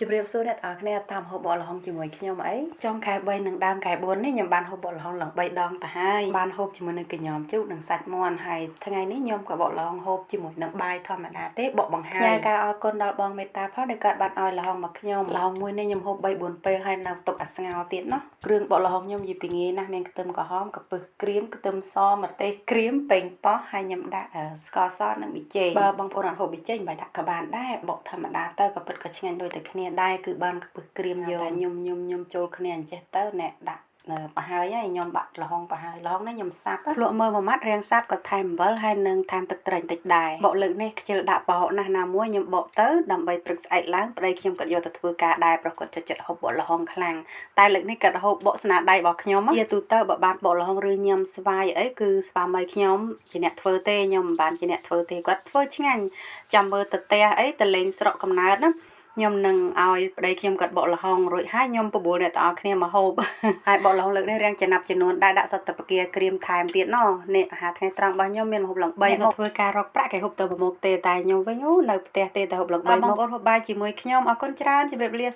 ជំរាបសួរអ្នកទាំងអស់គ្នាតាមហូបបកល្ហុងជាមួយខ្ញុំអីចុងខែ3និងដើមខែ4នេះខ្ញុំបានហូបបកល្ហុងឡើង3ដងទៅហើយបានហូបជាមួយនឹងកញ្ញោមជ្រូកនិងសាច់មាន់ហើយថ្ងៃនេះខ្ញុំក៏បកល្ហុងហូបជាមួយនឹងបាយធម្មតាទេបកបង្ហាញខ្ញុំការអរគុណដល់បងមេត្តាផងដែលគាត់បានឲ្យល្ហុងមកខ្ញុំល្ហុងមួយនេះខ្ញុំហូប3 4ពេលហើយនៅទុកអាស្ងោទៀតណោះគ្រឿងបកល្ហុងខ្ញុំនិយាយពីងាយណាស់មានខ្ទឹមក្រហមកាពឹសក្រៀមខ្ទឹមសម្ទេសក្រៀមប៉េងប៉ោះហើយខ្ញុំដាក់ស្ករសនិងប៊ីចេងបើបងប្អូនអត់ហូបប៊ីចេងមិនបាច់ដាក់ក៏បានដែរបកធម្មតាទៅក៏ពិតក៏ឆ្ងាញ់ដូចតែគ្នាដែរគឺបានពឹសក្រៀមយកតែខ្ញុំចូលគ្នាអញ្ចេះទៅអ្នកដាក់ប្រហើយខ្ញុំបាក់ល្ហុងប្រហើយល្ហុងនេះខ្ញុំសាប់លក់មើលមួយម៉ាត់រាងសាប់ក៏ថែមអំបិលហើយនឹងថែមទឹកត្រីបន្តិចដែរបកលើកនេះខ្ជិលដាក់ប្រហុកណាស់ណាមួយខ្ញុំបកទៅដើម្បីព្រឹកស្អែកឡើងប្តីខ្ញុំក៏យកទៅធ្វើការដែរប្រកបចិត្តហូបបកល្ហុងខ្លាំងតែលើកនេះគាត់ហូបបកស្នាដៃរបស់ខ្ញុំជាទូទៅបើបានបកល្ហុងឬញ៉ាំស្វាយអីគឺស្វាមីខ្ញុំជាអ្នកធ្វើទេខ្ញុំមិនបានជាអ្នកធ្វើទេគាត់ធ្វើឆ្ងាញ់ចាំមើលទៅផ្ទះអីទៅលេងស្រុកកំណើតណាខ្ញុំនឹងឲ្យប្តីខ្ញុំគាត់បកល្ហុងរួចហើយខ្ញុំប្របួលអ្នកទាំងអស់គ្នាមកហូបហើយបកល្ហុងលើកនេះរាងចំណាប់ចំនួនដែរដាក់សត្វតពគាក្រៀមថែមទៀតណនេះអាហារថ្ងៃត្រង់របស់ខ្ញុំមានម្ហូបឡើង3មកធ្វើការរកប្រាក់គេហូបទៅប្រមុខទេតែខ្ញុំវិញនៅផ្ទះទេតែហូបឡើង3មកបងប្អូនហូបបាយជាមួយខ្ញុំអរគុណច្រើនជម្រាបលា